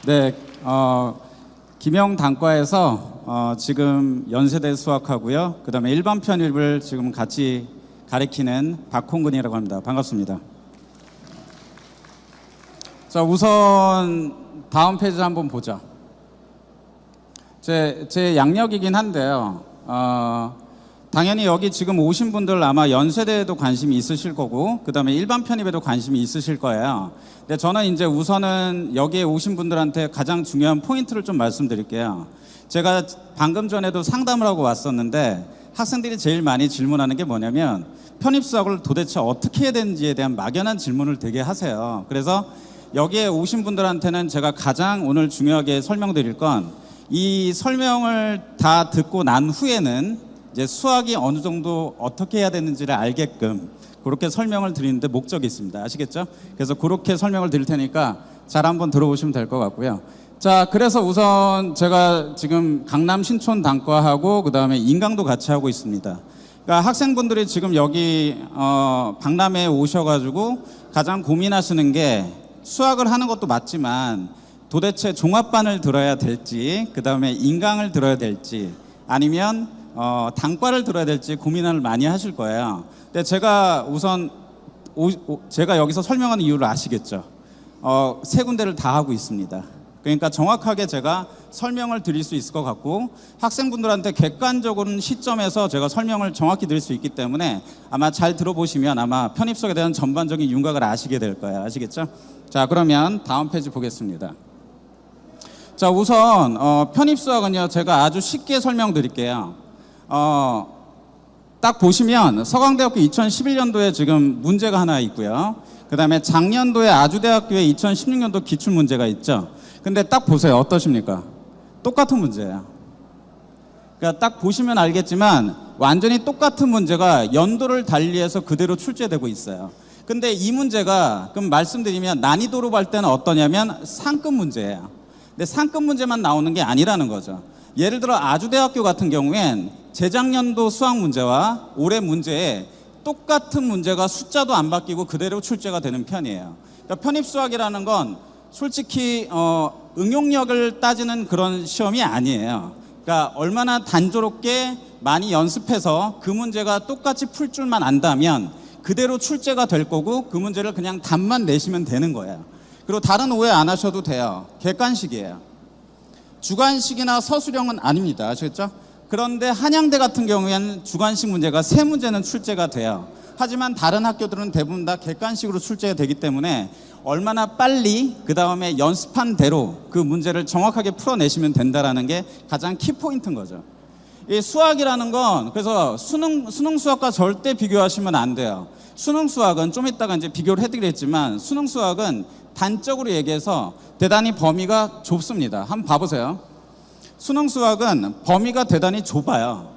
네, 김영 단과에서 지금 연세대 수학하고요. 그다음에 일반 편입을 지금 같이 가리키는 박홍근이라고 합니다. 반갑습니다. 자, 우선 다음 페이지 한번 보죠. 제 양력이긴 한데요. 당연히 여기 지금 오신 분들 아마 연세대에도 관심이 있으실 거고, 그 다음에 일반 편입에도 관심이 있으실 거예요. 근데 저는 이제 우선은 여기에 오신 분들한테 가장 중요한 포인트를 좀 말씀드릴게요. 제가 방금 전에도 상담을 하고 왔었는데 학생들이 제일 많이 질문하는 게 뭐냐면 편입 수학을 도대체 어떻게 해야 되는지에 대한 막연한 질문을 되게 하세요. 그래서 여기에 오신 분들한테는 제가 가장 오늘 중요하게 설명드릴 건 이 설명을 다 듣고 난 후에는 이제 수학이 어느 정도 어떻게 해야 되는지를 알게끔 그렇게 설명을 드리는데 목적이 있습니다. 아시겠죠? 그래서 그렇게 설명을 드릴 테니까 잘 한번 들어보시면 될 것 같고요. 자, 그래서 우선 제가 지금 강남 신촌 단과하고 그 다음에 인강도 같이 하고 있습니다. 그러니까 학생분들이 지금 여기 박람회에 오셔가지고 가장 고민하시는 게 수학을 하는 것도 맞지만 도대체 종합반을 들어야 될지 그 다음에 인강을 들어야 될지 아니면 단과를 들어야 될지 고민을 많이 하실 거예요. 근데 제가 우선 제가 여기서 설명하는 이유를 아시겠죠? 세 군데를 다 하고 있습니다. 그러니까 정확하게 제가 설명을 드릴 수 있을 것 같고 학생분들한테 객관적인 시점에서 제가 설명을 정확히 드릴 수 있기 때문에 아마 잘 들어보시면 아마 편입 수학에 대한 전반적인 윤곽을 아시게 될 거예요. 아시겠죠? 자, 그러면 다음 페이지 보겠습니다. 자, 우선 편입 수학은요 제가 아주 쉽게 설명드릴게요. 딱 보시면 서강대학교 2011년도에 지금 문제가 하나 있고요. 그 다음에 작년도에 아주대학교에 2016년도 기출문제가 있죠. 근데 딱 보세요. 어떠십니까? 똑같은 문제예요. 그러니까 딱 보시면 알겠지만 완전히 똑같은 문제가 연도를 달리해서 그대로 출제되고 있어요. 근데 이 문제가 그럼 말씀드리면 난이도로 볼 때는 어떠냐면 상급 문제예요. 근데 상급 문제만 나오는 게 아니라는 거죠. 예를 들어 아주대학교 같은 경우엔 재작년도 수학 문제와 올해 문제에 똑같은 문제가 숫자도 안 바뀌고 그대로 출제가 되는 편이에요. 그러니까 편입 수학이라는 건 솔직히 응용력을 따지는 그런 시험이 아니에요. 그러니까 얼마나 단조롭게 많이 연습해서 그 문제가 똑같이 풀 줄만 안다면 그대로 출제가 될 거고 그 문제를 그냥 답만 내시면 되는 거예요. 그리고 다른 오해 안 하셔도 돼요. 객관식이에요. 주관식이나 서술형은 아닙니다. 아시겠죠? 그런데 한양대 같은 경우에는 주관식 문제가 3문제는 출제가 돼요. 하지만 다른 학교들은 대부분 다 객관식으로 출제가 되기 때문에 얼마나 빨리 그 다음에 연습한 대로 그 문제를 정확하게 풀어내시면 된다는 게 가장 키포인트인 거죠. 이 수학이라는 건 그래서 수능 수학과 절대 비교하시면 안 돼요. 수능 수학은 좀 이따가 이제 비교를 해드리겠지만 수능 수학은 단적으로 얘기해서 대단히 범위가 좁습니다. 한번 봐보세요. 수능 수학은 범위가 대단히 좁아요.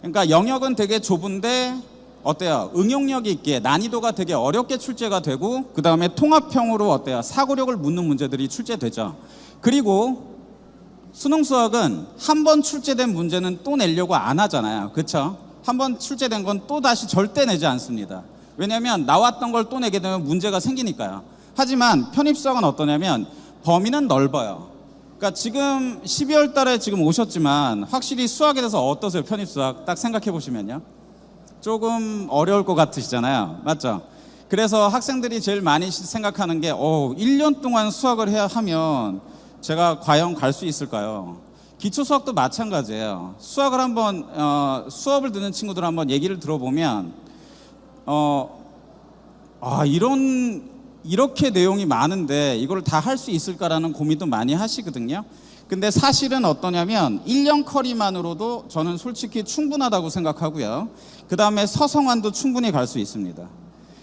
그러니까 영역은 되게 좁은데 어때요? 응용력이 있게 난이도가 되게 어렵게 출제가 되고 그 다음에 통합형으로 어때요? 사고력을 묻는 문제들이 출제되죠. 그리고 수능 수학은 한 번 출제된 문제는 또 내려고 안 하잖아요. 그렇죠? 한 번 출제된 건 또 다시 절대 내지 않습니다. 왜냐하면 나왔던 걸 또 내게 되면 문제가 생기니까요. 하지만 편입 수학은 어떠냐면 범위는 넓어요. 그러니까 지금 12월 달에 지금 오셨지만 확실히 수학에 대해서 어떠세요? 편입 수학 딱 생각해 보시면요. 조금 어려울 것 같으시잖아요. 맞죠? 그래서 학생들이 제일 많이 생각하는 게 1년 동안 수학을 해야 하면 제가 과연 갈 수 있을까요? 기초 수학도 마찬가지예요. 수학을 한번 수업을 듣는 친구들 한번 얘기를 들어보면 이렇게 내용이 많은데 이걸 다 할 수 있을까라는 고민도 많이 하시거든요. 근데 사실은 어떠냐면 1년 커리만으로도 저는 솔직히 충분하다고 생각하고요. 그 다음에 서성환도 충분히 갈 수 있습니다.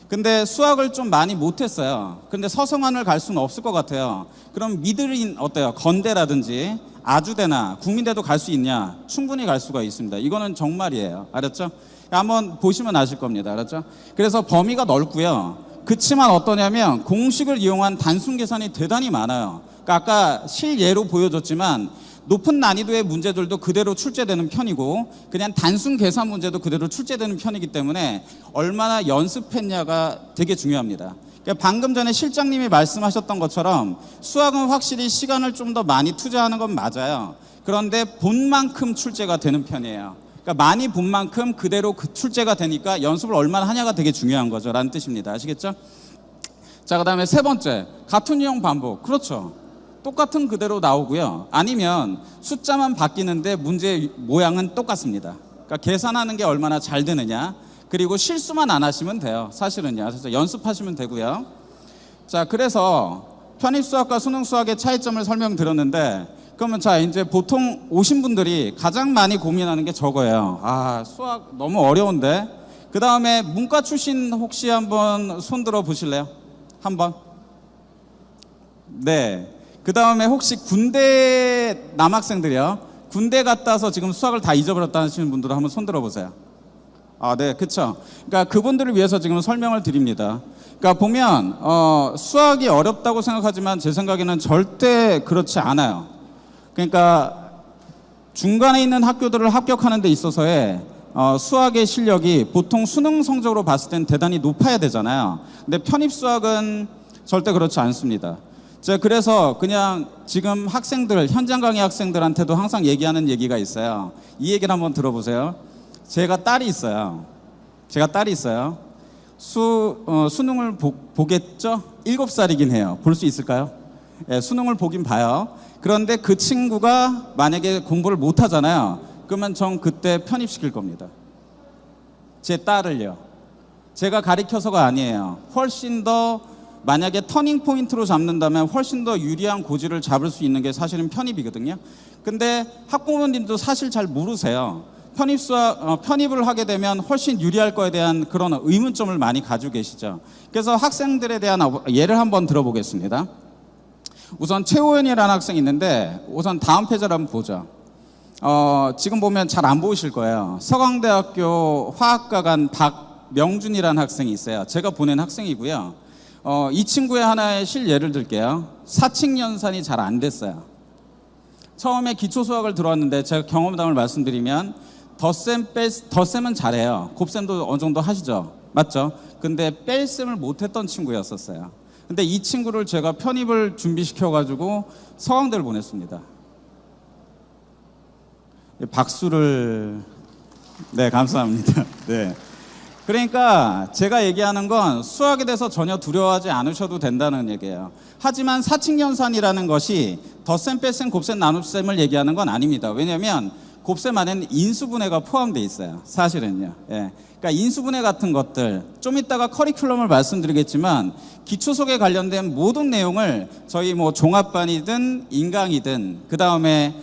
근데 수학을 좀 많이 못했어요. 근데 서성환을 갈 수는 없을 것 같아요. 그럼 미들인 어때요? 건대라든지 아주대나 국민대도 갈 수 있냐? 충분히 갈 수가 있습니다. 이거는 정말이에요. 알았죠? 한번 보시면 아실 겁니다. 알았죠? 그래서 범위가 넓고요. 그치만 어떠냐면 공식을 이용한 단순 계산이 대단히 많아요. 그러니까 아까 실예로 보여줬지만 높은 난이도의 문제들도 그대로 출제되는 편이고 그냥 단순 계산 문제도 그대로 출제되는 편이기 때문에 얼마나 연습했냐가 되게 중요합니다. 그러니까 방금 전에 실장님이 말씀하셨던 것처럼 수학은 확실히 시간을 좀 더 많이 투자하는 건 맞아요. 그런데 본 만큼 출제가 되는 편이에요. 그러니까 많이 본 만큼 그대로 출제가 되니까 연습을 얼마나 하냐가 되게 중요한 거죠 라는 뜻입니다. 아시겠죠? 자, 그 다음에 세 번째, 같은 유형 반복. 그렇죠. 똑같은 그대로 나오고요. 아니면 숫자만 바뀌는데 문제 모양은 똑같습니다. 그러니까 계산하는 게 얼마나 잘 되느냐, 그리고 실수만 안 하시면 돼요. 사실은요. 그래서 연습하시면 되고요. 자, 그래서 편입수학과 수능수학의 차이점을 설명드렸는데, 그러면 자, 이제 보통 오신 분들이 가장 많이 고민하는 게 저거예요. 아, 수학 너무 어려운데. 그 다음에 문과 출신 혹시 한번 손 들어 보실래요? 한번. 네. 그 다음에 혹시 군대 남학생들이요. 군대 갔다 와서 지금 수학을 다 잊어버렸다 하시는 분들은 한번 손 들어 보세요. 아, 네, 그쵸. 그러니까 그분들을 위해서 지금 설명을 드립니다. 그러니까 보면 수학이 어렵다고 생각하지만 제 생각에는 절대 그렇지 않아요. 그러니까 중간에 있는 학교들을 합격하는 데 있어서의 수학의 실력이 보통 수능 성적으로 봤을 땐 대단히 높아야 되잖아요. 근데 편입수학은 절대 그렇지 않습니다. 제가 그래서 그냥 지금 학생들, 현장 강의 학생들한테도 항상 얘기하는 얘기가 있어요. 이 얘기를 한번 들어보세요. 제가 딸이 있어요. 수능을 보겠죠? 7살이긴 해요. 볼 수 있을까요? 네, 수능을 보긴 봐요. 그런데 그 친구가 만약에 공부를 못 하잖아요. 그러면 전 그때 편입시킬 겁니다. 제 딸을요. 제가 가리켜서가 아니에요. 훨씬 더 만약에 터닝 포인트로 잡는다면 훨씬 더 유리한 고지를 잡을 수 있는 게 사실은 편입이거든요. 근데 학부모님도 사실 잘 모르세요. 편입을 하게 되면 훨씬 유리할 거에 대한 그런 의문점을 많이 가지고 계시죠. 그래서 학생들에 대한 예를 한번 들어보겠습니다. 우선 최호연이라는 학생이 있는데, 우선 다음 페이지를 한번 보죠. 지금 보면 잘 안 보이실 거예요. 서강대학교 화학과관 박명준이라는 학생이 있어요. 제가 보낸 학생이고요. 이 친구의 하나의 실예를 들게요. 사칙연산이 잘 안 됐어요. 처음에 기초수학을 들어왔는데 제가 경험담을 말씀드리면 덧셈은 잘해요. 곱셈도 어느 정도 하시죠. 맞죠? 근데 뺄셈을 못했던 친구였었어요. 근데 이 친구를 제가 편입을 준비시켜가지고 서강대를 보냈습니다. 박수를. 네, 감사합니다. 네. 그러니까 제가 얘기하는 건 수학에 대해서 전혀 두려워하지 않으셔도 된다는 얘기예요. 하지만 사칙연산이라는 것이 덧셈, 뺄셈, 곱셈, 나눗셈을 얘기하는 건 아닙니다. 왜냐하면 곱셈 안에는 인수분해가 포함되어 있어요. 사실은요. 예. 그러니까 인수분해 같은 것들, 좀 이따가 커리큘럼을 말씀드리겠지만 기초수학에 관련된 모든 내용을 저희 뭐 종합반이든 인강이든 그 다음에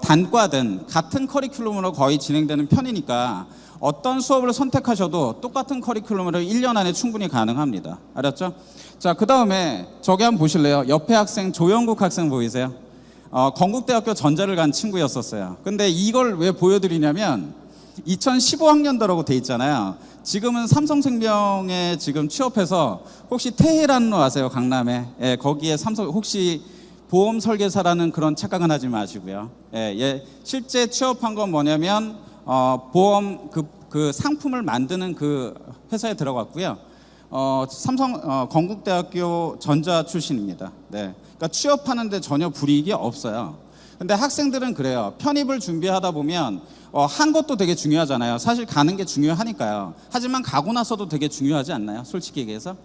단과든 같은 커리큘럼으로 거의 진행되는 편이니까 어떤 수업을 선택하셔도 똑같은 커리큘럼으로 1년 안에 충분히 가능합니다. 알았죠? 자, 그 다음에 저기 한번 보실래요? 옆에 학생 조영국 학생 보이세요? 건국대학교 전자를 간 친구였었어요. 근데 이걸 왜 보여드리냐면 2015학년도라고 돼 있잖아요. 지금은 삼성생명에 지금 취업해서 혹시 테헤란로 아세요? 강남에. 예, 거기에 삼성 혹시 보험 설계사라는 그런 착각은 하지 마시고요. 예, 실제 취업한 건 뭐냐면 보험 그 상품을 만드는 그 회사에 들어갔고요. 건국대학교 전자 출신입니다. 네. 그러니까 취업하는데 전혀 불이익이 없어요. 근데 학생들은 그래요. 편입을 준비하다 보면 한 것도 되게 중요하잖아요. 사실 가는 게 중요하니까요. 하지만 가고 나서도 되게 중요하지 않나요? 솔직히 얘기해서.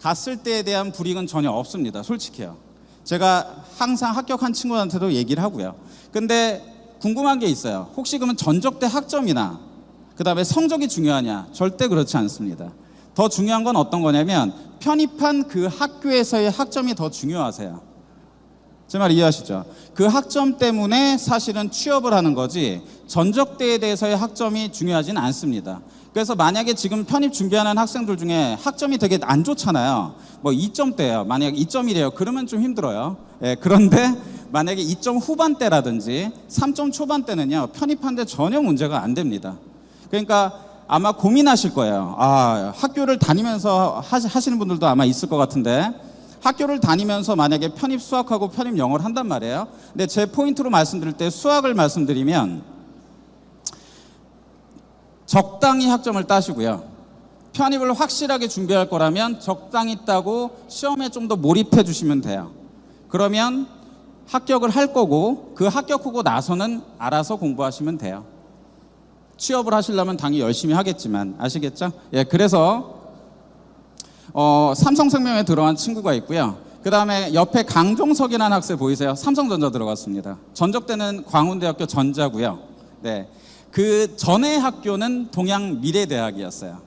갔을 때에 대한 불이익은 전혀 없습니다. 솔직해요. 제가 항상 합격한 친구한테도 얘기를 하고요. 근데 궁금한 게 있어요. 혹시 그러면 전적대 학점이나 그 다음에 성적이 중요하냐? 절대 그렇지 않습니다. 더 중요한 건 어떤 거냐면 편입한 그 학교에서의 학점이 더 중요하세요. 제 말 이해하시죠? 그 학점 때문에 사실은 취업을 하는 거지 전적대에 대해서의 학점이 중요하진 않습니다. 그래서 만약에 지금 편입 준비하는 학생들 중에 학점이 되게 안 좋잖아요. 뭐 2점대예요. 만약에 2.1이에요. 그러면 좀 힘들어요. 예, 그런데 만약에 2점 후반대라든지 3점 초반대는요. 편입하는데 전혀 문제가 안 됩니다. 그러니까 아마 고민하실 거예요. 학교를 다니면서 하시는 분들도 아마 있을 것 같은데 학교를 다니면서 만약에 편입 수학하고 편입 영어를 한단 말이에요. 근데 제 포인트로 말씀드릴 때 수학을 말씀드리면 적당히 학점을 따시고요. 편입을 확실하게 준비할 거라면 적당히 따고 시험에 좀 더 몰입해 주시면 돼요. 그러면 합격을 할 거고 그 합격하고 나서는 알아서 공부하시면 돼요. 취업을 하시려면 당연히 열심히 하겠지만 아시겠죠? 예, 그래서 삼성생명에 들어간 친구가 있고요. 그 다음에 옆에 강종석이라는 학생 보이세요? 삼성전자 들어갔습니다. 전적대는 광운대학교 전자고요. 네, 그 전에 학교는 동양미래대학이었어요.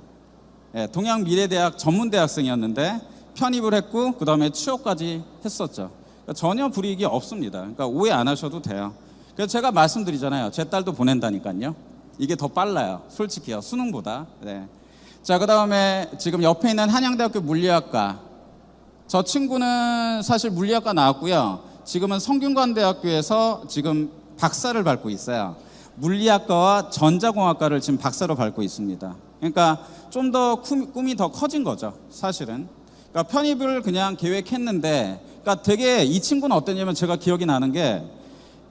예, 동양미래대학 전문대학생이었는데 편입을 했고 그 다음에 취업까지 했었죠. 그러니까 전혀 불이익이 없습니다. 그러니까 오해 안 하셔도 돼요. 그래서 제가 말씀드리잖아요. 제 딸도 보낸다니까요. 이게 더 빨라요. 솔직히요. 수능보다. 네. 자, 그 다음에 지금 옆에 있는 한양대학교 물리학과. 저 친구는 사실 물리학과 나왔고요. 지금은 성균관대학교에서 지금 박사를 밟고 있어요. 물리학과와 전자공학과를 지금 박사로 밟고 있습니다. 그러니까 좀 더 꿈이 더 커진 거죠. 사실은. 그러니까 편입을 그냥 계획했는데, 그러니까 되게 이 친구는 어땠냐면 제가 기억이 나는 게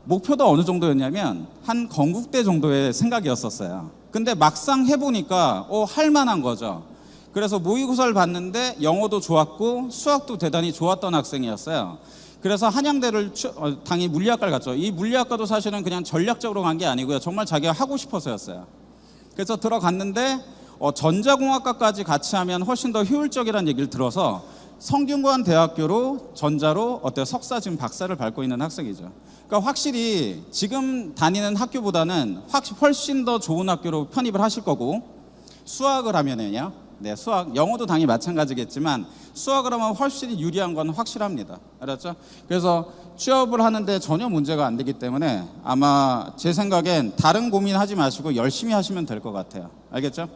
목표도 어느 정도였냐면 한 건국대 정도의 생각이었었어요. 근데 막상 해보니까 할 만한 거죠. 그래서 모의고사를 봤는데 영어도 좋았고 수학도 대단히 좋았던 학생이었어요. 그래서 한양대를 당연히 물리학과를 갔죠. 이 물리학과도 사실은 그냥 전략적으로 간 게 아니고요. 정말 자기가 하고 싶어서였어요. 그래서 들어갔는데 전자공학과까지 같이 하면 훨씬 더 효율적이라는 얘기를 들어서 성균관 대학교로 전자로 석사 지금 박사를 밟고 있는 학생이죠. 그러니까 확실히 지금 다니는 학교보다는 훨씬 더 좋은 학교로 편입을 하실 거고, 수학을 하면은요. 네, 수학, 영어도 당연히 마찬가지겠지만 수학을 하면 훨씬 유리한 건 확실합니다. 알았죠? 그래서 취업을 하는데 전혀 문제가 안 되기 때문에 아마 제 생각엔 다른 고민하지 마시고 열심히 하시면 될 것 같아요. 알겠죠?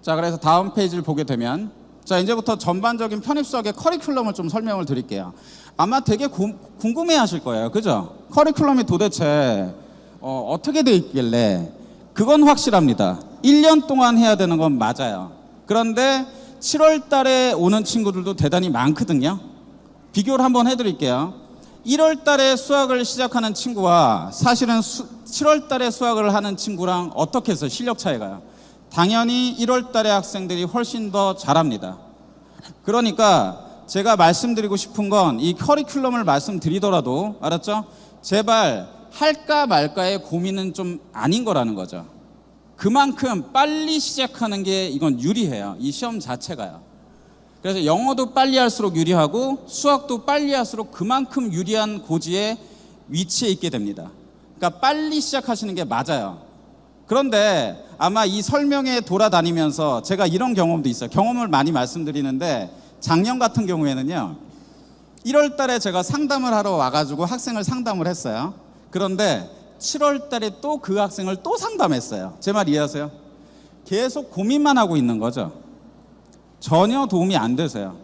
자, 그래서 다음 페이지를 보게 되면, 자, 이제부터 전반적인 편입 수학의 커리큘럼을 좀 설명을 드릴게요. 아마 되게 궁금해 하실 거예요. 그죠? 커리큘럼이 도대체 어떻게 돼 있길래. 그건 확실합니다. 1년 동안 해야 되는 건 맞아요. 그런데 7월 달에 오는 친구들도 대단히 많거든요. 비교를 한번 해드릴게요. 1월 달에 수학을 시작하는 친구와 사실은 7월 달에 수학을 하는 친구랑 어떻게 해서 실력 차이가요? 당연히 1월 달에 학생들이 훨씬 더 잘합니다. 그러니까 제가 말씀드리고 싶은 건 이 커리큘럼을 말씀드리더라도, 알았죠? 제발 할까 말까의 고민은 좀 아닌 거라는 거죠. 그만큼 빨리 시작하는 게 이건 유리해요. 이 시험 자체가요. 그래서 영어도 빨리 할수록 유리하고 수학도 빨리 할수록 그만큼 유리한 고지에 위치해 있게 됩니다. 그러니까 빨리 시작하시는 게 맞아요. 그런데 아마 이 설명회 돌아다니면서 제가 이런 경험도 있어요. 경험을 많이 말씀드리는데 작년 같은 경우에는요, 1월 달에 제가 상담을 하러 와가지고 학생을 상담을 했어요. 그런데 7월 달에 또 그 학생을 또 상담했어요. 제 말 이해하세요? 계속 고민만 하고 있는 거죠. 전혀 도움이 안 되세요.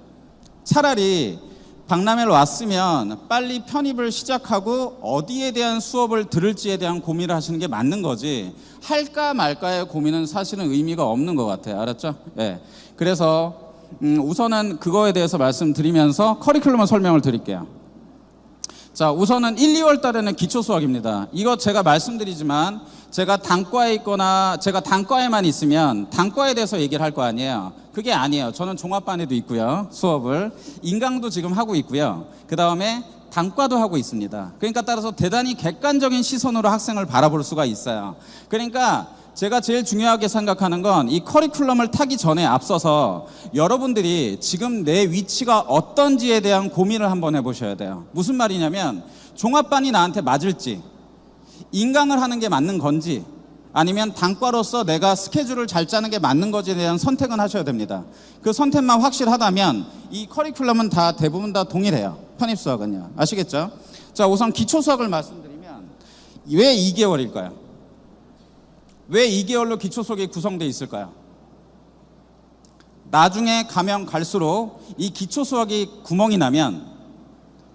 차라리 박람회를 왔으면 빨리 편입을 시작하고 어디에 대한 수업을 들을지에 대한 고민을 하시는 게 맞는 거지, 할까 말까의 고민은 사실은 의미가 없는 것 같아요. 알았죠? 네. 그래서 우선은 그거에 대해서 말씀드리면서 커리큘럼을 설명을 드릴게요. 자, 우선은 1, 2월 달에는 기초 수학입니다. 이거 제가 말씀드리지만 제가 단과에 있거나 제가 단과에만 있으면 단과에 대해서 얘기를 할 거 아니에요. 그게 아니에요. 저는 종합반에도 있고요. 수업을 인강도 지금 하고 있고요. 그 다음에 단과도 하고 있습니다. 그러니까 따라서 대단히 객관적인 시선으로 학생을 바라볼 수가 있어요. 그러니까 제가 제일 중요하게 생각하는 건 이 커리큘럼을 타기 전에 앞서서 여러분들이 지금 내 위치가 어떤지에 대한 고민을 한번 해보셔야 돼요. 무슨 말이냐면 종합반이 나한테 맞을지, 인강을 하는 게 맞는 건지, 아니면 단과로서 내가 스케줄을 잘 짜는 게 맞는 것에 대한 선택은 하셔야 됩니다. 그 선택만 확실하다면 이 커리큘럼은 다 대부분 다 동일해요. 편입수학은요. 아시겠죠? 자, 우선 기초수학을 말씀드리면 왜 2개월일까요? 왜 2개월로 기초수학이 구성되어 있을까요? 나중에 가면 갈수록 이 기초수학이 구멍이 나면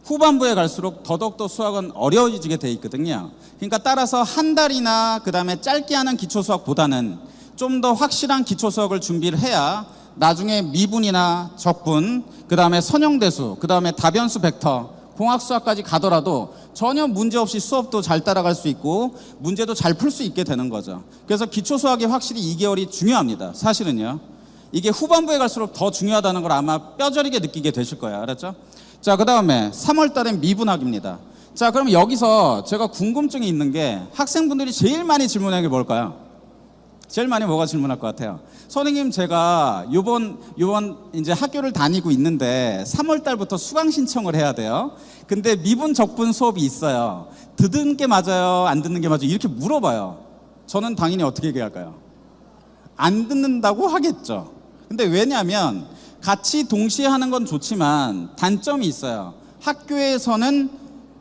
후반부에 갈수록 더더욱더 수학은 어려워지게 돼 있거든요. 그러니까 따라서 한 달이나 그 다음에 짧게 하는 기초수학보다는 좀 더 확실한 기초수학을 준비를 해야 나중에 미분이나 적분, 그 다음에 선형대수, 그 다음에 다변수 벡터, 공학수학까지 가더라도 전혀 문제없이 수업도 잘 따라갈 수 있고 문제도 잘 풀 수 있게 되는 거죠. 그래서 기초수학이 확실히 2개월이 중요합니다. 사실은요. 이게 후반부에 갈수록 더 중요하다는 걸 아마 뼈저리게 느끼게 되실 거예요. 알았죠? 자, 그 다음에 3월 달엔 미분학입니다. 자, 그럼 여기서 제가 궁금증이 있는 게 학생분들이 제일 많이 질문하는 게 뭘까요? 제일 많이 뭐가 질문할 것 같아요? 선생님, 제가 요번 이제 학교를 다니고 있는데 3월 달부터 수강 신청을 해야 돼요. 근데 미분 적분 수업이 있어요. 듣는 게 맞아요? 안 듣는 게 맞아요? 이렇게 물어봐요. 저는 당연히 어떻게 얘기할까요? 안 듣는다고 하겠죠. 근데 왜냐하면 같이 동시에 하는 건 좋지만 단점이 있어요. 학교에서는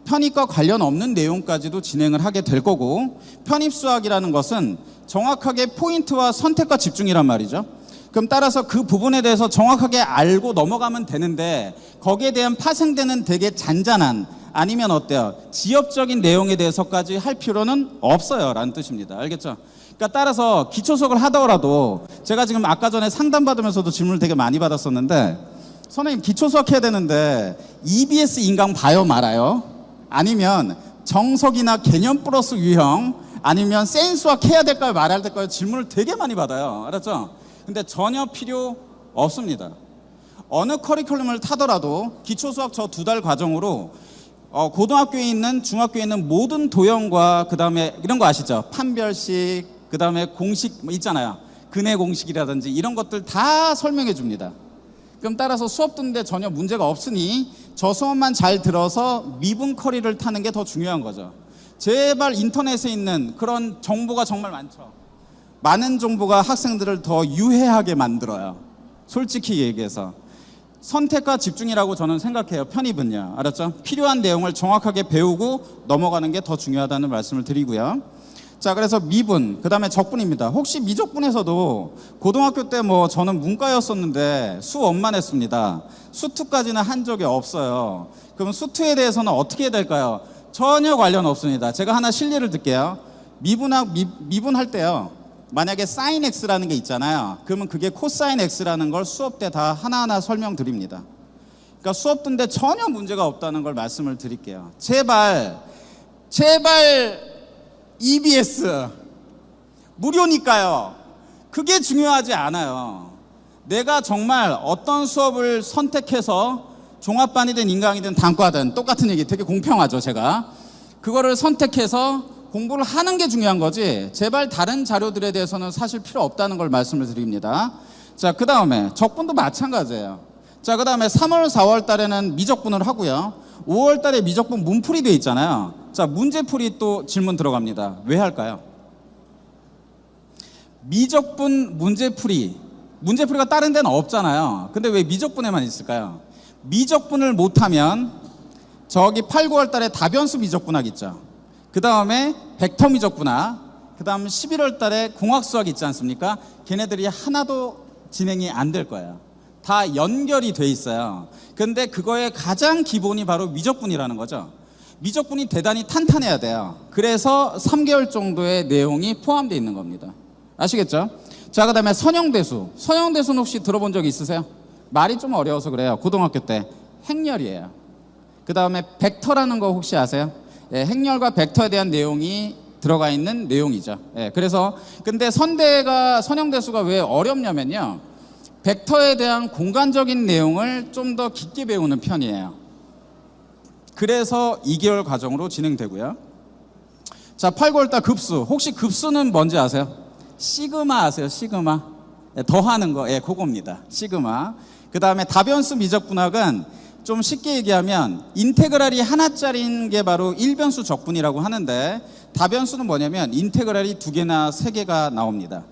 편입과 관련 없는 내용까지도 진행을 하게 될 거고, 편입수학이라는 것은 정확하게 포인트와 선택과 집중이란 말이죠. 그럼 따라서 그 부분에 대해서 정확하게 알고 넘어가면 되는데, 거기에 대한 파생되는 되게 잔잔한, 아니면 어때요? 지엽적인 내용에 대해서까지 할 필요는 없어요 라는 뜻입니다. 알겠죠? 그러니까 따라서 기초 수학을 하더라도, 제가 지금 아까 전에 상담 받으면서도 질문을 되게 많이 받았었는데, 선생님 기초 수학 해야 되는데 EBS 인강 봐요 말아요? 아니면 정석이나 개념 플러스 유형, 아니면 센 수학 해야 될까요 말아야 될까요? 질문을 되게 많이 받아요. 알았죠? 근데 전혀 필요 없습니다. 어느 커리큘럼을 타더라도 기초 수학 저 2달 과정으로 고등학교에 있는, 중학교에 있는 모든 도형과, 그 다음에 이런 거 아시죠? 판별식, 그 다음에 공식 뭐 있잖아요. 근해 공식이라든지 이런 것들 다 설명해 줍니다. 그럼 따라서 수업 듣는데 전혀 문제가 없으니 저 수업만 잘 들어서 미분 커리를 타는 게 더 중요한 거죠. 제발 인터넷에 있는 그런 정보가 정말 많죠. 많은 정보가 학생들을 더 유해하게 만들어요. 솔직히 얘기해서. 선택과 집중이라고 저는 생각해요. 편입은요. 알았죠? 필요한 내용을 정확하게 배우고 넘어가는 게 더 중요하다는 말씀을 드리고요. 자, 그래서 미분, 그 다음에 적분입니다. 혹시 미적분에서도 고등학교 때 뭐 저는 문과였었는데 수업만 했습니다. 수투까지는 한 적이 없어요. 그럼 수투에 대해서는 어떻게 해야 될까요? 전혀 관련 없습니다. 제가 하나 실례를 들게요. 미분할 때요, 만약에 사인 X라는 게 있잖아요. 그러면 그게 코사인 X라는 걸 수업 때 다 하나하나 설명드립니다. 그러니까 수업 듣는데 전혀 문제가 없다는 걸 말씀을 드릴게요. 제발 EBS 무료니까요. 그게 중요하지 않아요. 내가 정말 어떤 수업을 선택해서 종합반이든 인강이든 단과든 똑같은 얘기, 되게 공평하죠. 제가 그거를 선택해서 공부를 하는 게 중요한 거지, 제발 다른 자료들에 대해서는 사실 필요 없다는 걸 말씀을 드립니다. 자, 그 다음에 적분도 마찬가지예요. 자, 그 다음에 3월 4월 달에는 미적분을 하고요. 5월 달에 미적분 문풀이 돼 있잖아요. 자, 문제풀이 또 질문 들어갑니다. 왜 할까요? 미적분 문제풀이가 다른 데는 없잖아요. 근데 왜 미적분에만 있을까요? 미적분을 못하면 저기 8, 9월 달에 다변수 미적분학 있죠. 그 다음에 벡터 미적분학, 그 다음 11월 달에 공학수학 있지 않습니까? 걔네들이 하나도 진행이 안 될 거예요. 다 연결이 돼 있어요. 근데 그거의 가장 기본이 바로 미적분이라는 거죠. 미적분이 대단히 탄탄해야 돼요. 그래서 3개월 정도의 내용이 포함되어 있는 겁니다. 아시겠죠? 자, 그 다음에 선형대수는 혹시 들어본 적 있으세요? 말이 좀 어려워서 그래요. 고등학교 때 행렬이에요. 그 다음에 벡터라는 거 혹시 아세요? 예, 행렬과 벡터에 대한 내용이 들어가 있는 내용이죠. 예, 그래서 근데 선형대수가 왜 어렵냐면요, 벡터에 대한 공간적인 내용을 좀 더 깊게 배우는 편이에요. 그래서 2개월 과정으로 진행되고요. 자, 8, 9월달 급수. 혹시 급수는 뭔지 아세요? 시그마 아세요? 시그마. 예, 더하는 거. 예, 그겁니다. 시그마. 그 다음에 다변수 미적분학은 좀 쉽게 얘기하면 인테그랄이 하나짜리인 게 바로 일변수 적분이라고 하는데, 다변수는 뭐냐면 인테그랄이 2개나 3개가 나옵니다.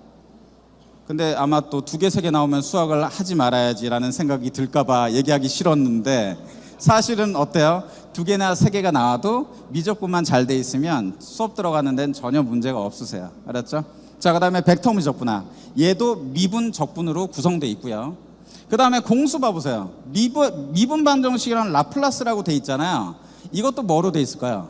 근데 아마 또 2개, 3개 나오면 수학을 하지 말아야지라는 생각이 들까봐 얘기하기 싫었는데, 사실은 어때요? 2개나 3개가 나와도 미적분만 잘 돼 있으면 수업 들어가는 데는 전혀 문제가 없으세요. 알았죠? 자, 그 다음에 벡터 미적분학. 얘도 미분 적분으로 구성되어 있고요. 그 다음에 공수 봐보세요. 미분 방정식이랑 라플라스라고 돼 있잖아요. 이것도 뭐로 돼 있을까요?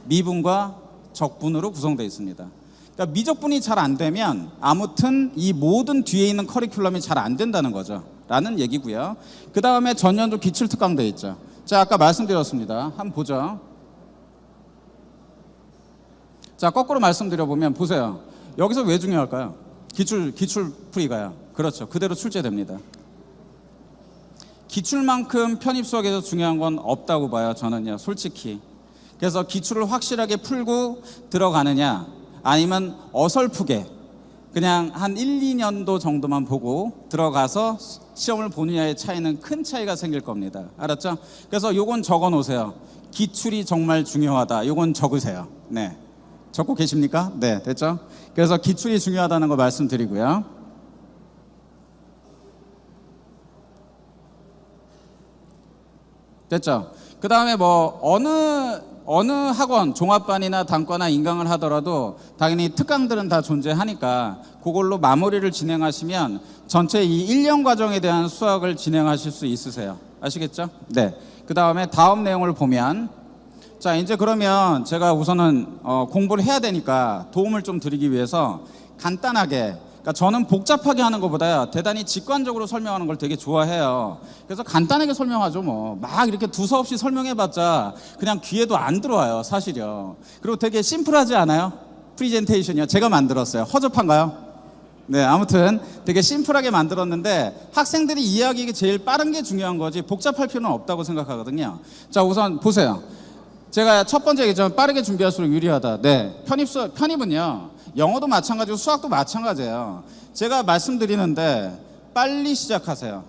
미분과 적분으로 구성되어 있습니다. 그러니까 미적분이 잘 안 되면 아무튼 이 모든 뒤에 있는 커리큘럼이 잘 안 된다는 거죠. 라는 얘기고요. 그 다음에 전년도 기출특강 돼 있죠. 자, 아까 말씀드렸습니다. 한번 보죠. 자, 거꾸로 말씀드려보면 보세요. 여기서 왜 중요할까요? 기출풀이가요. 그렇죠. 그대로 출제됩니다. 기출만큼 편입 수학에서 중요한 건 없다고 봐요. 저는요. 솔직히. 그래서 기출을 확실하게 풀고 들어가느냐 아니면 어설프게 그냥 한 1, 2년도 정도만 보고 들어가서 시험을 보느냐의 차이는 큰 차이가 생길 겁니다. 알았죠? 그래서 요건 적어 놓으세요. 기출이 정말 중요하다. 요건 적으세요. 네. 적고 계십니까? 네, 됐죠? 그래서 기출이 중요하다는 거 말씀드리고요. 됐죠? 그 다음에 뭐 어느 학원, 종합반이나 단과나 인강을 하더라도 당연히 특강들은 다 존재하니까 그걸로 마무리를 진행하시면 전체 이 1년 과정에 대한 수학을 진행하실 수 있으세요. 아시겠죠? 네. 그 다음에 다음 내용을 보면 자 이제 그러면 제가 우선은 공부를 해야 되니까 도움을 좀 드리기 위해서 간단하게 그러니까 저는 복잡하게 하는 것보다 대단히 직관적으로 설명하는 걸 되게 좋아해요. 그래서 간단하게 설명하죠. 뭐 막 이렇게 두서없이 설명해봤자 그냥 귀에도 안 들어와요. 사실요. 그리고 되게 심플하지 않아요? 프리젠테이션이요. 제가 만들었어요. 허접한가요? 네, 아무튼 되게 심플하게 만들었는데 학생들이 이해하기 제일 빠른 게 중요한 거지 복잡할 필요는 없다고 생각하거든요. 자, 우선 보세요. 제가 첫 번째 얘기했지만 빠르게 준비할수록 유리하다. 네, 편입은요. 영어도 마찬가지고 수학도 마찬가지예요. 제가 말씀드리는데 빨리 시작하세요.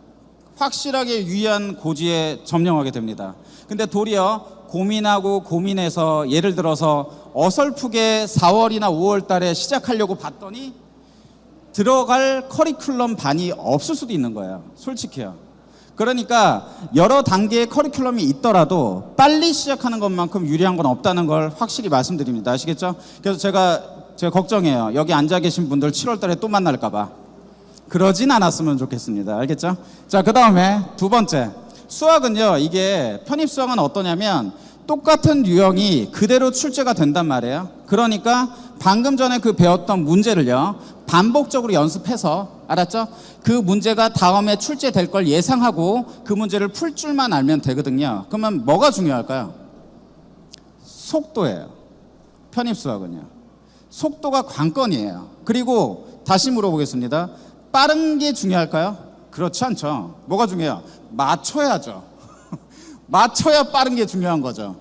확실하게 유의한 고지에 점령하게 됩니다. 근데 도리어 고민하고 고민해서 예를 들어서 어설프게 4월이나 5월 달에 시작하려고 봤더니 들어갈 커리큘럼 반이 없을 수도 있는 거예요. 솔직히요. 그러니까 여러 단계의 커리큘럼이 있더라도 빨리 시작하는 것만큼 유리한 건 없다는 걸 확실히 말씀드립니다. 아시겠죠? 그래서 제가 걱정해요. 여기 앉아 계신 분들 7월 달에 또 만날까 봐. 그러진 않았으면 좋겠습니다. 알겠죠? 자, 그 다음에 두 번째. 수학은요, 이게 편입 수학은 어떠냐면 똑같은 유형이 그대로 출제가 된단 말이에요. 그러니까 방금 전에 그 배웠던 문제를요, 반복적으로 연습해서, 알았죠? 그 문제가 다음에 출제될 걸 예상하고 그 문제를 풀 줄만 알면 되거든요. 그러면 뭐가 중요할까요? 속도예요. 편입 수학은요. 속도가 관건이에요. 그리고 다시 물어보겠습니다. 빠른 게 중요할까요? 그렇지 않죠. 뭐가 중요해요? 맞춰야죠. 맞춰야 빠른 게 중요한 거죠.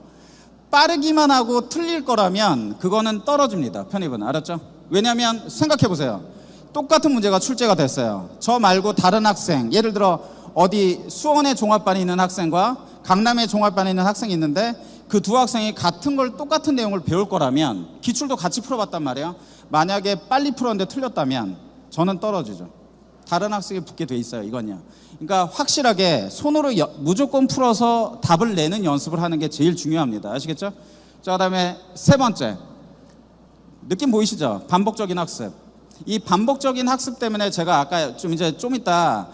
빠르기만 하고 틀릴 거라면 그거는 떨어집니다. 편입은. 알았죠? 왜냐하면 생각해 보세요. 똑같은 문제가 출제가 됐어요. 저 말고 다른 학생, 예를 들어 어디 수원에 종합반에 있는 학생과 강남에 종합반에 있는 학생이 있는데 그 두 학생이 같은 걸 똑같은 내용을 배울 거라면 기출도 같이 풀어봤단 말이에요. 만약에 빨리 풀었는데 틀렸다면 저는 떨어지죠. 다른 학생이 붙게 돼 있어요. 이건요. 그러니까 확실하게 손으로 무조건 풀어서 답을 내는 연습을 하는 게 제일 중요합니다. 아시겠죠? 자, 그다음에 세 번째. 느낌 보이시죠? 반복적인 학습. 이 반복적인 학습 때문에 제가 아까 좀 이따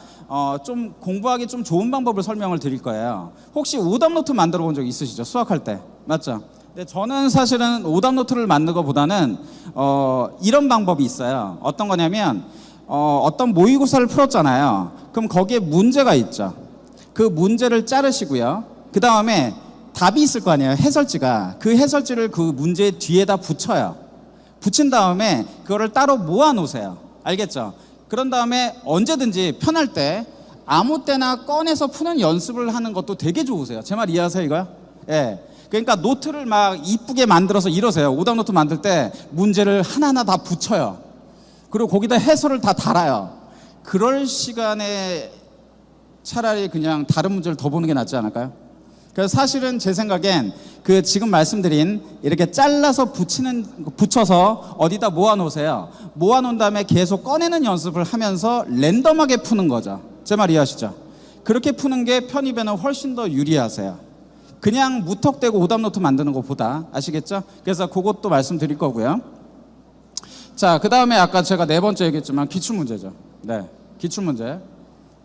좀 공부하기 좀 좋은 방법을 설명을 드릴 거예요. 혹시 오답노트 만들어 본 적 있으시죠? 수학할 때. 맞죠? 근데 저는 사실은 오답노트를 만드는 것보다는 이런 방법이 있어요. 어떤 거냐면 어떤 모의고사를 풀었잖아요. 그럼 거기에 문제가 있죠. 그 문제를 자르시고요. 그 다음에 답이 있을 거 아니에요. 해설지가. 그 해설지를 그 문제 뒤에다 붙여요. 붙인 다음에 그거를 따로 모아 놓으세요. 알겠죠? 그런 다음에 언제든지 편할 때 아무 때나 꺼내서 푸는 연습을 하는 것도 되게 좋으세요. 제 말 이해하세요, 이거요? 예. 그러니까 노트를 막 이쁘게 만들어서 이러세요. 오답노트 만들 때 문제를 하나하나 다 붙여요. 그리고 거기다 해설을 다 달아요. 그럴 시간에 차라리 그냥 다른 문제를 더 보는 게 낫지 않을까요? 그래서 사실은 제 생각엔 그 지금 말씀드린 이렇게 잘라서 붙여서 어디다 모아 놓으세요. 모아 놓은 다음에 계속 꺼내는 연습을 하면서 랜덤하게 푸는 거죠. 제 말 이해하시죠? 그렇게 푸는 게 편입에는 훨씬 더 유리하세요. 그냥 무턱대고 오답노트 만드는 것보다. 아시겠죠? 그래서 그것도 말씀드릴 거고요. 자, 그 다음에 아까 제가 네 번째 얘기했지만 기출문제죠. 네, 기출문제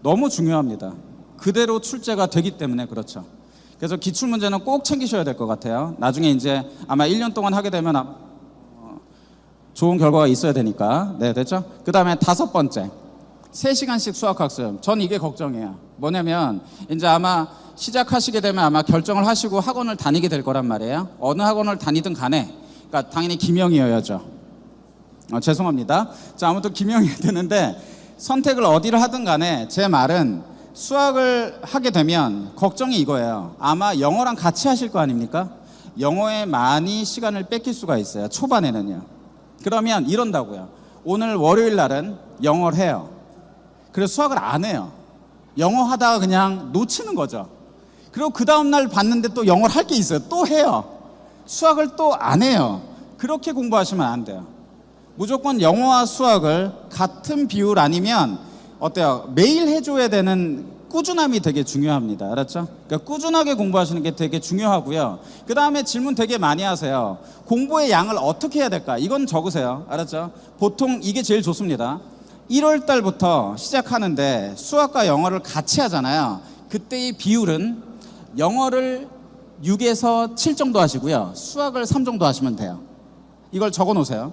너무 중요합니다. 그대로 출제가 되기 때문에 그렇죠. 그래서 기출문제는 꼭 챙기셔야 될 것 같아요. 나중에 이제 아마 1년 동안 하게 되면 좋은 결과가 있어야 되니까. 네, 됐죠? 그 다음에 다섯 번째 3시간씩 수학학습. 전 이게 걱정이에요. 뭐냐면 이제 아마 시작하시게 되면 아마 결정을 하시고 학원을 다니게 될 거란 말이에요. 어느 학원을 다니든 간에 그러니까 당연히 김영이어야죠. 죄송합니다. 자, 아무튼 김영이 되는데 선택을 어디를 하든 간에 제 말은 수학을 하게 되면 걱정이 이거예요. 아마 영어랑 같이 하실 거 아닙니까? 영어에 많이 시간을 뺏길 수가 있어요. 초반에는요. 그러면 이런다고요. 오늘 월요일 날은 영어를 해요. 그래서 수학을 안 해요. 영어 하다가 그냥 놓치는 거죠. 그리고 그 다음날 봤는데 또 영어를 할 게 있어요. 또 해요. 수학을 또 안 해요. 그렇게 공부하시면 안 돼요. 무조건 영어와 수학을 같은 비율 아니면 어때요? 매일 해줘야 되는 꾸준함이 되게 중요합니다. 알았죠? 그러니까 꾸준하게 공부하시는 게 되게 중요하고요. 그 다음에 질문 되게 많이 하세요. 공부의 양을 어떻게 해야 될까? 이건 적으세요. 알았죠? 보통 이게 제일 좋습니다. 1월 달부터 시작하는데 수학과 영어를 같이 하잖아요. 그때의 비율은 영어를 6에서 7 정도 하시고요. 수학을 3 정도 하시면 돼요. 이걸 적어 놓으세요.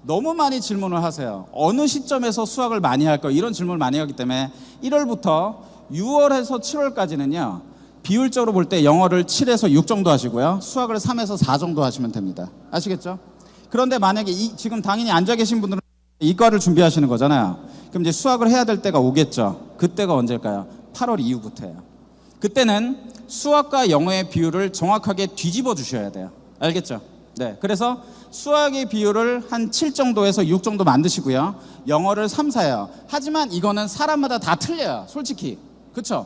너무 많이 질문을 하세요. 어느 시점에서 수학을 많이 할까? 이런 질문을 많이 하기 때문에 1월부터 6월에서 7월까지는요. 비율적으로 볼 때 영어를 7에서 6 정도 하시고요. 수학을 3에서 4 정도 하시면 됩니다. 아시겠죠? 그런데 만약에 지금 당연히 앉아 계신 분들은 이과를 준비하시는 거잖아요. 그럼 이제 수학을 해야 될 때가 오겠죠. 그때가 언제일까요? 8월 이후부터예요. 그때는 수학과 영어의 비율을 정확하게 뒤집어 주셔야 돼요. 알겠죠? 네. 그래서 수학의 비율을 한 7 정도에서 6 정도 만드시고요. 영어를 3, 4예요. 하지만 이거는 사람마다 다 틀려요. 솔직히. 그쵸?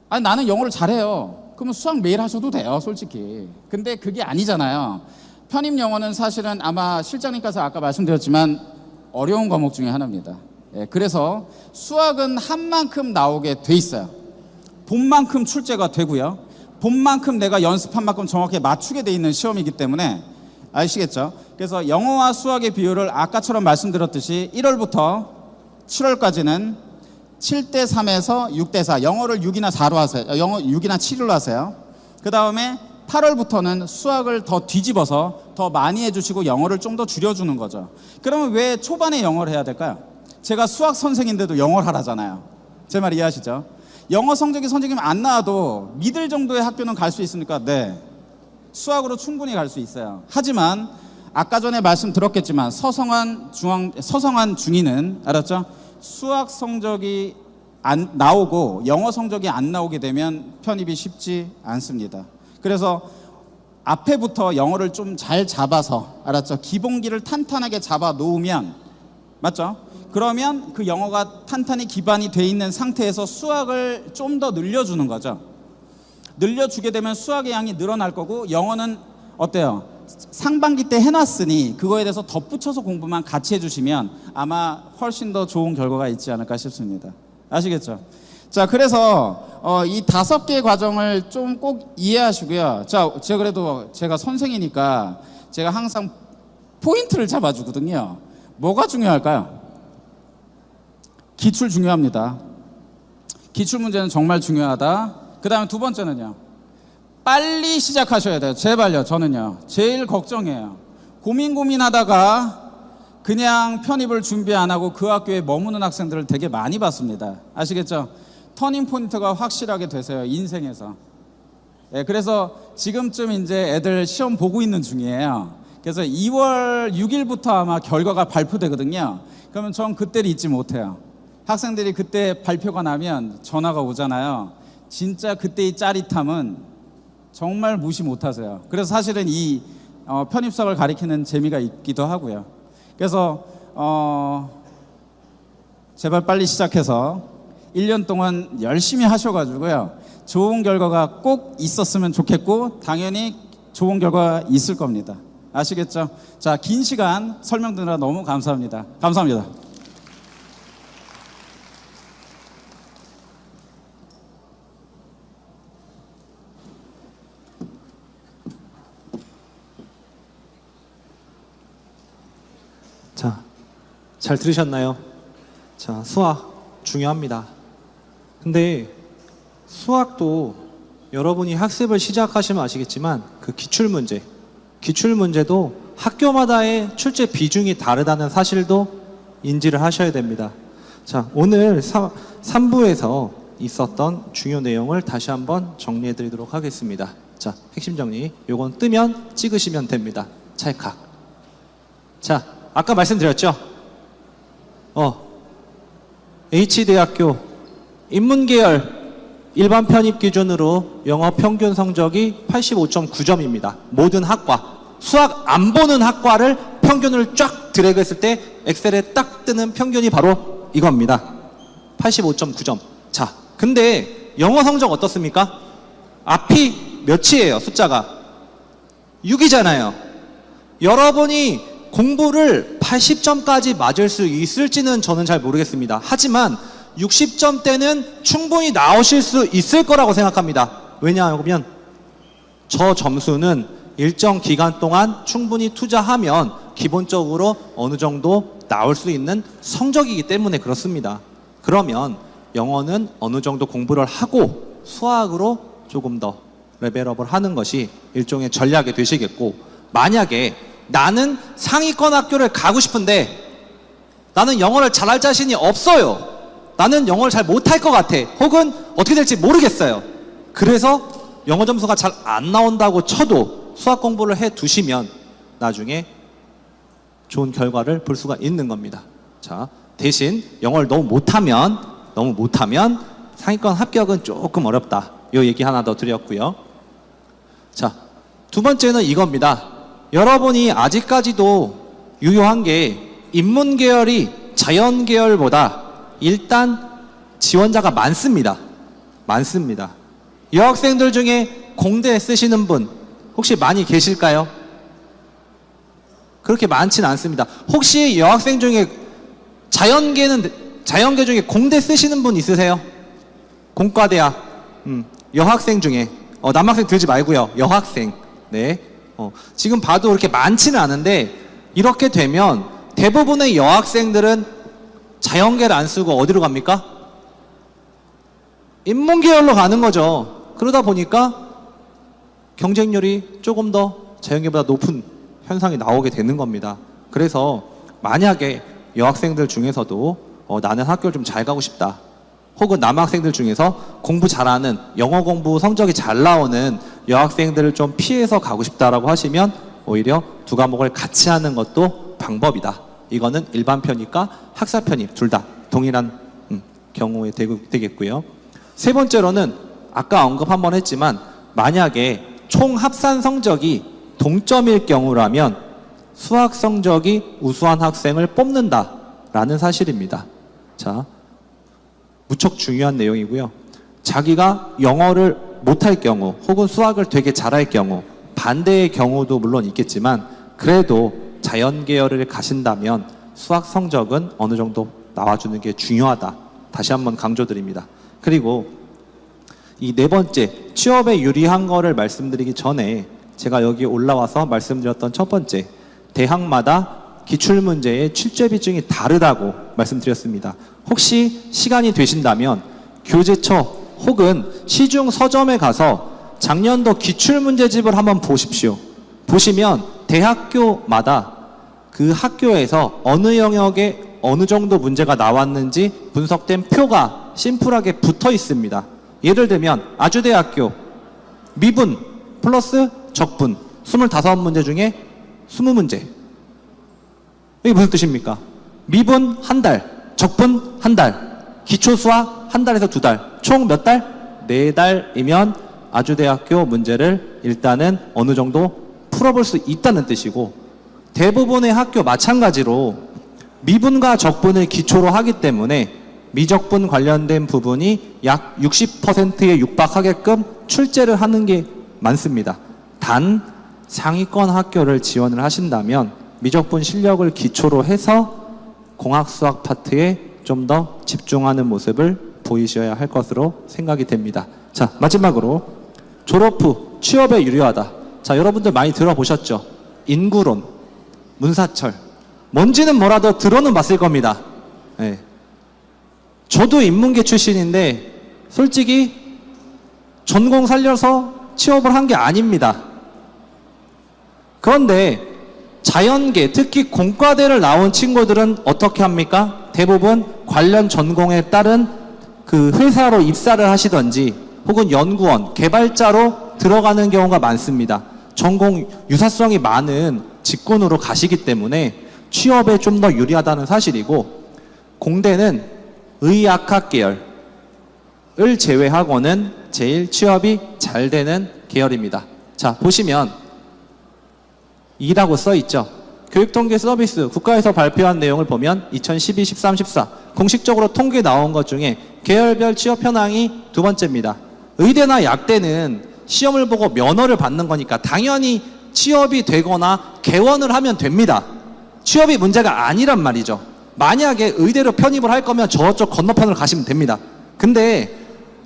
아니, 나는 영어를 잘해요. 그러면 수학 매일 하셔도 돼요. 솔직히. 근데 그게 아니잖아요. 편입 영어는 사실은 아마 실장님께서 아까 말씀드렸지만 어려운 과목 중에 하나입니다. 예, 그래서 수학은 한 만큼 나오게 돼 있어요. 본만큼 출제가 되고요. 본만큼 내가 연습한 만큼 정확히 맞추게 돼 있는 시험이기 때문에 아시겠죠? 그래서 영어와 수학의 비율을 아까처럼 말씀드렸듯이 1월부터 7월까지는 7대 3에서 6대 4, 영어를 6이나 4로 하세요. 영어 6이나 7로 하세요. 그 다음에 8월부터는 수학을 더 뒤집어서 더 많이 해주시고 영어를 좀 더 줄여주는 거죠. 그러면 왜 초반에 영어를 해야 될까요? 제가 수학 선생인데도 영어를 하라잖아요. 제 말 이해하시죠? 영어 성적이 선생님 안 나와도 믿을 정도의 학교는 갈 수 있습니까? 네. 수학으로 충분히 갈 수 있어요. 하지만 아까 전에 말씀드렸겠지만 서성한 중이는 알았죠? 수학 성적이 안 나오고 영어 성적이 안 나오게 되면 편입이 쉽지 않습니다. 그래서 앞에부터 영어를 좀 잘 잡아서 알았죠? 기본기를 탄탄하게 잡아 놓으면 맞죠? 그러면 그 영어가 탄탄히 기반이 돼 있는 상태에서 수학을 좀 더 늘려주는 거죠. 늘려주게 되면 수학의 양이 늘어날 거고 영어는 어때요? 상반기 때 해놨으니 그거에 대해서 덧붙여서 공부만 같이 해주시면 아마 훨씬 더 좋은 결과가 있지 않을까 싶습니다. 아시겠죠? 자, 그래서 이 5개의 과정을 좀 꼭 이해하시고요. 자, 제가 그래도 제가 선생이니까 제가 항상 포인트를 잡아주거든요. 뭐가 중요할까요? 기출 중요합니다. 기출 문제는 정말 중요하다. 그 다음에 두 번째는요. 빨리 시작하셔야 돼요. 제발요. 저는요. 제일 걱정이에요. 고민하다가 그냥 편입을 준비 안 하고 그 학교에 머무는 학생들을 되게 많이 봤습니다. 아시겠죠? 터닝 포인트가 확실하게 되세요. 인생에서. 예, 그래서 지금쯤 이제 애들 시험 보고 있는 중이에요. 그래서 2월 6일부터 아마 결과가 발표되거든요. 그러면 전 그때를 잊지 못해요. 학생들이 그때 발표가 나면 전화가 오잖아요. 진짜 그때의 짜릿함은 정말 무시 못하세요. 그래서 사실은 이 편입수학을 가리키는 재미가 있기도 하고요. 그래서 제발 빨리 시작해서 1년 동안 열심히 하셔가지고요. 좋은 결과가 꼭 있었으면 좋겠고 당연히 좋은 결과가 있을 겁니다. 아시겠죠? 자, 긴 시간 설명 드느라 너무 감사합니다. 감사합니다. 자, 잘 들으셨나요? 자, 수학 중요합니다. 근데 수학도 여러분이 학습을 시작하시면 아시겠지만 그 기출문제도 학교마다의 출제 비중이 다르다는 사실도 인지를 하셔야 됩니다. 자, 오늘 3부에서 있었던 중요 내용을 다시 한번 정리해 드리도록 하겠습니다. 자, 핵심 정리. 요건 뜨면 찍으시면 됩니다. 찰칵. 자, 아까 말씀드렸죠? H대학교 인문계열 일반 편입 기준으로 영어 평균 성적이 85.9점입니다. 모든 학과. 수학 안 보는 학과를 평균을 쫙 드래그했을 때 엑셀에 딱 뜨는 평균이 바로 이겁니다. 85.9점. 자, 근데 영어 성적 어떻습니까? 앞이 몇이에요? 숫자가 6이잖아요. 여러분이 공부를 80점까지 맞을 수 있을지는 저는 잘 모르겠습니다. 하지만 60점대는 충분히 나오실 수 있을 거라고 생각합니다. 왜냐하면 저 점수는 일정 기간 동안 충분히 투자하면 기본적으로 어느 정도 나올 수 있는 성적이기 때문에 그렇습니다. 그러면 영어는 어느 정도 공부를 하고 수학으로 조금 더 레벨업을 하는 것이 일종의 전략이 되시겠고, 만약에 나는 상위권 학교를 가고 싶은데 나는 영어를 잘할 자신이 없어요. 나는 영어를 잘 못할 것 같아. 혹은 어떻게 될지 모르겠어요. 그래서 영어 점수가 잘 안 나온다고 쳐도 수학 공부를 해 두시면 나중에 좋은 결과를 볼 수가 있는 겁니다. 자, 대신 영어를 너무 못하면 상위권 합격은 조금 어렵다. 이 얘기 하나 더 드렸고요. 자, 두 번째는 이겁니다. 여러분이 아직까지도 유효한 게 인문계열이 자연계열보다 일단 지원자가 많습니다. 여학생들 중에 공대 쓰시는 분 혹시 많이 계실까요? 그렇게 많지는 않습니다. 혹시 여학생 중에 자연계 중에 공대 쓰시는 분 있으세요? 공과대학 여학생 중에 남학생 들지 말고요. 여학생. 네. 지금 봐도 그렇게 많지는 않은데 이렇게 되면 대부분의 여학생들은 자연계를 안 쓰고 어디로 갑니까? 인문계열로 가는 거죠. 그러다 보니까 경쟁률이 조금 더 자연계보다 높은 현상이 나오게 되는 겁니다. 그래서 만약에 여학생들 중에서도 나는 학교를 좀 잘 가고 싶다. 혹은 남학생들 중에서 공부 잘하는, 영어 공부 성적이 잘 나오는 여학생들을 좀 피해서 가고 싶다라고 하시면 오히려 두 과목을 같이 하는 것도 방법이다. 이거는 일반 편입과 학사 편입 둘 다 동일한 경우에 되겠고요. 세 번째로는 아까 언급 한번 했지만 만약에 총 합산 성적이 동점일 경우라면 수학 성적이 우수한 학생을 뽑는다라는 사실입니다. 자, 무척 중요한 내용이고요. 자기가 영어를 못할 경우 혹은 수학을 되게 잘할 경우, 반대의 경우도 물론 있겠지만 그래도 자연계열을 가신다면 수학 성적은 어느 정도 나와주는 게 중요하다. 다시 한번 강조드립니다. 그리고 이 네 번째, 취업에 유리한 거를 말씀드리기 전에 제가 여기 올라와서 말씀드렸던 첫 번째, 대학마다 기출문제의 출제 비중이 다르다고 말씀드렸습니다. 혹시 시간이 되신다면 교재처 혹은 시중 서점에 가서 작년도 기출문제집을 한번 보십시오. 보시면 대학교마다 그 학교에서 어느 영역에 어느 정도 문제가 나왔는지 분석된 표가 심플하게 붙어 있습니다. 예를 들면 아주대학교 미분 플러스 적분 25문제 중에 20문제. 이게 무슨 뜻입니까? 미분 한 달, 적분 한 달, 기초수학 한 달에서 두 달, 총 몇 달? 4달이면 아주대학교 문제를 일단은 어느 정도 풀어볼 수 있다는 뜻이고, 대부분의 학교 마찬가지로 미분과 적분을 기초로 하기 때문에 미적분 관련된 부분이 약 60%에 육박하게끔 출제를 하는 게 많습니다. 단 상위권 학교를 지원을 하신다면 미적분 실력을 기초로 해서 공학수학 파트에 좀 더 집중하는 모습을 보이셔야 할 것으로 생각이 됩니다. 자, 마지막으로 졸업 후 취업에 유리하다. 자, 여러분들 많이 들어보셨죠? 인구론, 문사철. 뭔지는 뭐라도 들어는 봤을 겁니다. 네. 저도 인문계 출신인데 솔직히 전공 살려서 취업을 한 게 아닙니다. 그런데 자연계, 특히 공과대를 나온 친구들은 어떻게 합니까? 대부분 관련 전공에 따른 그 회사로 입사를 하시던지 혹은 연구원, 개발자로 들어가는 경우가 많습니다. 전공 유사성이 많은 직군으로 가시기 때문에 취업에 좀 더 유리하다는 사실이고, 공대는 의학학 계열을 제외하고는 제일 취업이 잘 되는 계열입니다. 자, 보시면 2라고 써 있죠. 교육통계 서비스 국가에서 발표한 내용을 보면 2012, 13, 14 공식적으로 통계 나온 것 중에 계열별 취업 현황이 두 번째입니다. 의대나 약대는 시험을 보고 면허를 받는 거니까 당연히 취업이 되거나 개원을 하면 됩니다. 취업이 문제가 아니란 말이죠. 만약에 의대로 편입을 할 거면 저쪽 건너편으로 가시면 됩니다. 근데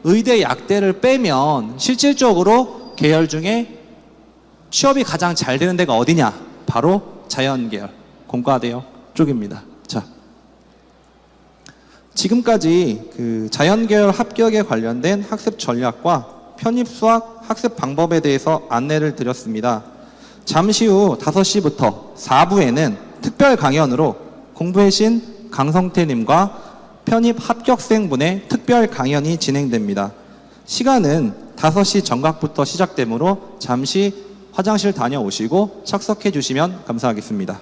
의대, 약대를 빼면 실질적으로 계열 중에 취업이 가장 잘 되는 데가 어디냐? 바로 자연계열, 공과대학 쪽입니다. 자, 지금까지 그 자연계열 합격에 관련된 학습 전략과 편입 수학 학습 방법에 대해서 안내를 드렸습니다. 잠시 후 5시부터 4부에는 특별 강연으로 공부의 신 강성태님과 편입 합격생분의 특별 강연이 진행됩니다. 시간은 5시 정각부터 시작되므로 잠시 화장실 다녀오시고 착석해 주시면 감사하겠습니다.